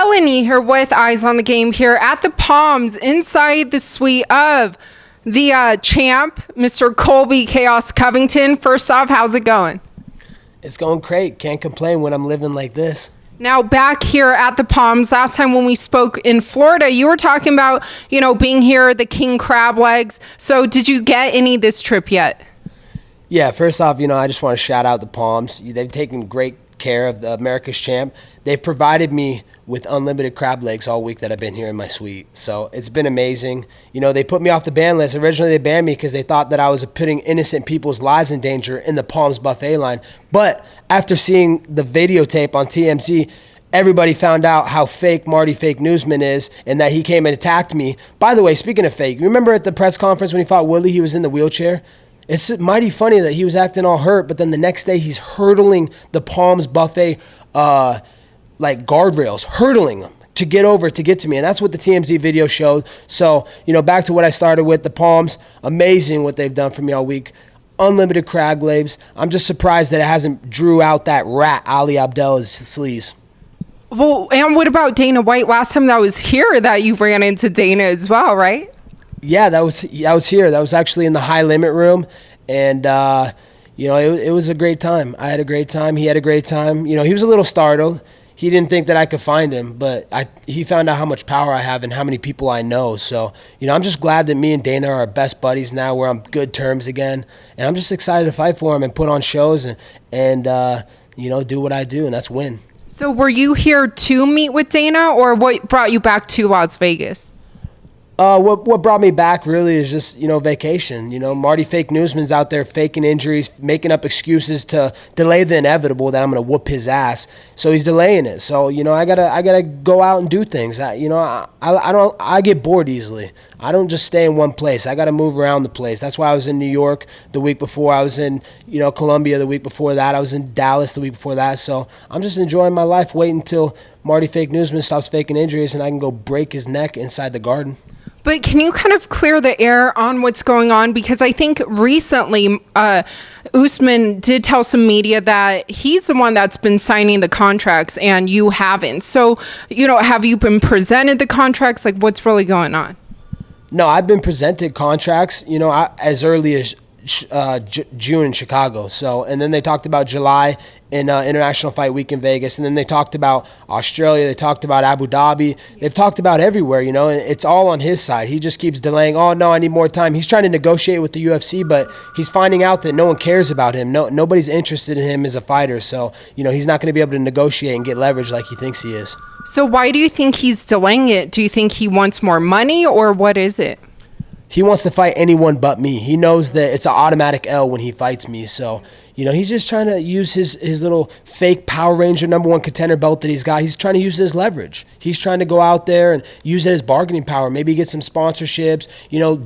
Helen here with Eyes on the Game here at the Palms inside the suite of the champ, Mr. Colby Chaos Covington. First off, how's it going? It's going great. Can't complain when I'm living like this. Now back here at the Palms, last time when we spoke in Florida, you were talking about, being here, the king crab legs. So did you get any this trip yet? Yeah, first off, I just want to shout out the Palms. They've taken great care of the America's champ. They've provided me with unlimited crab legs all week that I've been here in my suite. So it's been amazing. They put me off the ban list. Originally, they banned me because they thought that I was putting innocent people's lives in danger in the Palms buffet line. But after seeing the videotape on TMZ, everybody found out how fake Marty Fake Newsman is and that he came and attacked me. By the way, speaking of fake, you remember at the press conference when he fought Woodley, he was in the wheelchair? It's mighty funny that he was acting all hurt, but then the next day he's hurdling the Palms buffet like guardrails, hurdling them to get over, to get to me. And that's what the TMZ video showed. So, back to what I started with, the Palms, amazing what they've done for me all week. Unlimited crab legs. I'm just surprised that it hasn't drew out that rat, Ali Abdel's sleaze. Well, and what about Dana White? Last time that was here that you ran into Dana as well, right? Yeah, I was here. That was actually in the high limit room. And, it was a great time. I had a great time. He had a great time. He was a little startled. He didn't think that I could find him, but he found out how much power I have and how many people I know. So, I'm just glad that me and Dana are best buddies now. We're on good terms again. And I'm just excited to fight for him and put on shows and do what I do, and that's win. So were you here to meet with Dana, or what brought you back to Las Vegas? What brought me back really is just, vacation. Marty Fake Newsman's out there faking injuries, making up excuses to delay the inevitable that I'm going to whoop his ass. So he's delaying it. So, I gotta go out and do things. I get bored easily. I don't just stay in one place. I got to move around the place. That's why I was in New York the week before. I was in, Colombia the week before that. I was in Dallas the week before that. So I'm just enjoying my life, waiting until Marty Fake Newsman stops faking injuries and I can go break his neck inside the garden. But can you kind of clear the air on what's going on? Because I think recently Usman did tell some media that he's the one that's been signing the contracts and you haven't. So, have you been presented the contracts? Like, what's really going on? No, I've been presented contracts, as early as June in Chicago. So, and then they talked about July in International Fight Week in Vegas, and then they talked about Australia, they talked about Abu Dhabi, they've talked about everywhere, and it's all on his side. He just keeps delaying. Oh no, I need more time. He's trying to negotiate with the UFC, but he's finding out that no one cares about him. Nobody's interested in him as a fighter, so he's not going to be able to negotiate and get leverage like he thinks he is. So why do you think he's delaying it? Do you think he wants more money, or what is it? He wants to fight anyone but me. He knows that it's an automatic L when he fights me. So, he's just trying to use his little fake Power Ranger #1 contender belt that he's got. He's trying to use it as leverage. He's trying to go out there and use it as bargaining power. Maybe get some sponsorships,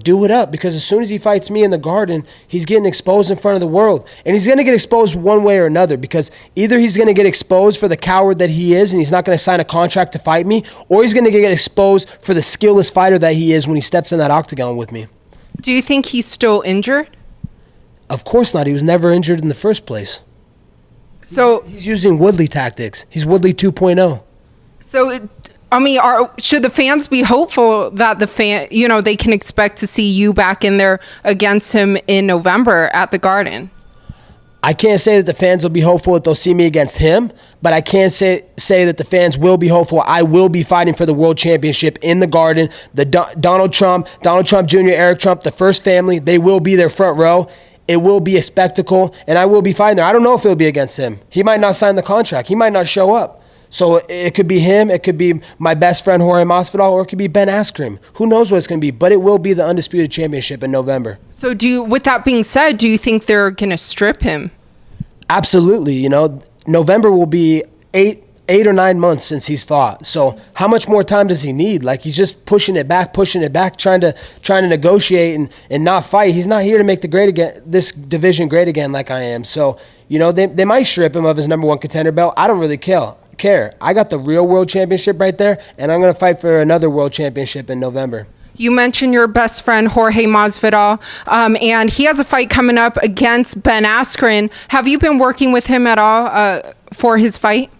do it up. Because as soon as he fights me in the garden, he's getting exposed in front of the world. And he's going to get exposed one way or another, because either he's going to get exposed for the coward that he is and he's not going to sign a contract to fight me, or he's going to get exposed for the skillless fighter that he is when he steps in that octagon with me. Do you think he's still injured? Of course not. He was never injured in the first place. So he's using Woodley tactics. He's Woodley 2.0. So, should the fans be hopeful that they can expect to see you back in there against him in November at the Garden? I can't say that the fans will be hopeful that they'll see me against him, but I can say that the fans will be hopeful. I will be fighting for the world championship in the Garden. The Donald Trump Jr., Eric Trump, the first family, they will be there front row. It will be a spectacle, and I will be fighting there. I don't know if it'll be against him. He might not sign the contract. He might not show up. So it could be him, it could be my best friend Jorge Masvidal, or it could be Ben Askren. Who knows what it's going to be, but it will be the Undisputed Championship in November. So with that being said, do you think they're going to strip him? Absolutely. November will be eight or 9 months since he's fought. So how much more time does he need? Like, he's just pushing it back, trying to negotiate and not fight. He's not here to make this division great again like I am. So, they might strip him of his #1 contender belt. I don't really care. I got the real world championship right there, and I'm going to fight for another world championship in November. You mentioned your best friend, Jorge Masvidal, and he has a fight coming up against Ben Askren. Have you been working with him at all for his fight?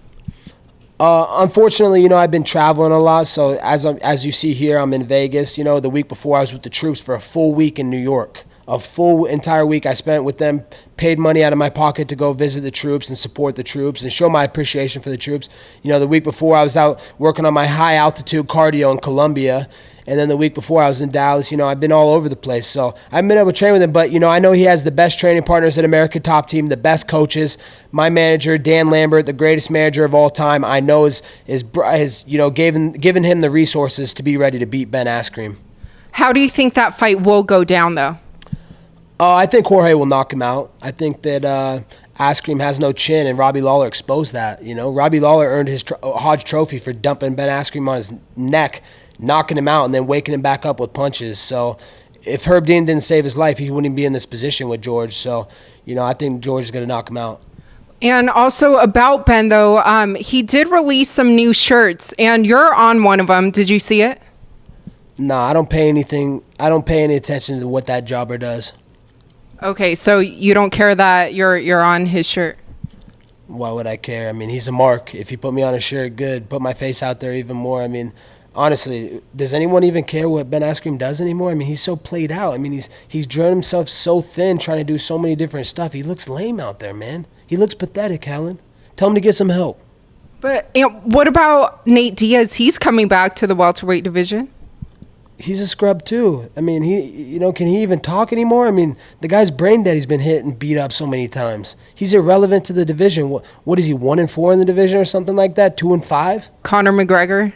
Unfortunately, I've been traveling a lot. So as you see here, I'm in Vegas. The week before I was with the troops for a full week in New York. A full entire week I spent with them, paid money out of my pocket to go visit the troops and support the troops and show my appreciation for the troops. The week before I was out working on my high altitude cardio in Colombia. And then the week before I was in Dallas. I've been all over the place. So I haven't been able to train with him. But, I know he has the best training partners at American Top Team, the best coaches. My manager, Dan Lambert, the greatest manager of all time, I know is given him the resources to be ready to beat Ben Askren. How do you think that fight will go down, though? I think Jorge will knock him out. I think that Askren has no chin, and Robbie Lawler exposed that. Robbie Lawler earned his Hodge Trophy for dumping Ben Askren on his neck, knocking him out, and then waking him back up with punches. So if Herb Dean didn't save his life, he wouldn't be in this position with George. So, I think George is going to knock him out. And also about Ben, though, he did release some new shirts, and you're on one of them. Did you see it? No, I don't pay anything. I don't pay any attention to what that jobber does. Okay, so you don't care that you're on his shirt? Why would I care? I mean, he's a mark. If you put me on a shirt, good. Put my face out there even more. I mean, honestly, does anyone even care what Ben Askren does anymore? I mean, he's so played out. I mean, he's drawn himself so thin trying to do so many different stuff. He looks lame out there, man. He looks pathetic, Helen. Tell him to get some help. But what about Nate Diaz? He's coming back to the welterweight division. He's a scrub too. I mean, can he even talk anymore? I mean, the guy's brain dead. He's been hit and beat up so many times. He's irrelevant to the division. What is he, 1-4 in the division or something like that? 2-5? Conor McGregor.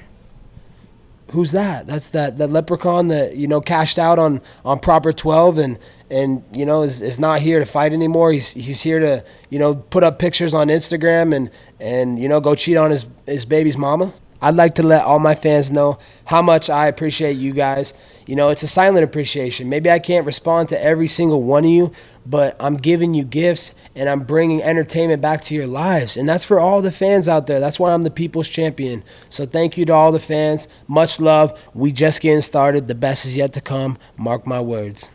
Who's that? That's that leprechaun that cashed out on Proper 12 and is not here to fight anymore. He's here to put up pictures on Instagram and go cheat on his baby's mama. I'd like to let all my fans know how much I appreciate you guys. It's a silent appreciation. Maybe I can't respond to every single one of you, but I'm giving you gifts and I'm bringing entertainment back to your lives. And that's for all the fans out there. That's why I'm the people's champion. So thank you to all the fans. Much love. We just getting started. The best is yet to come. Mark my words.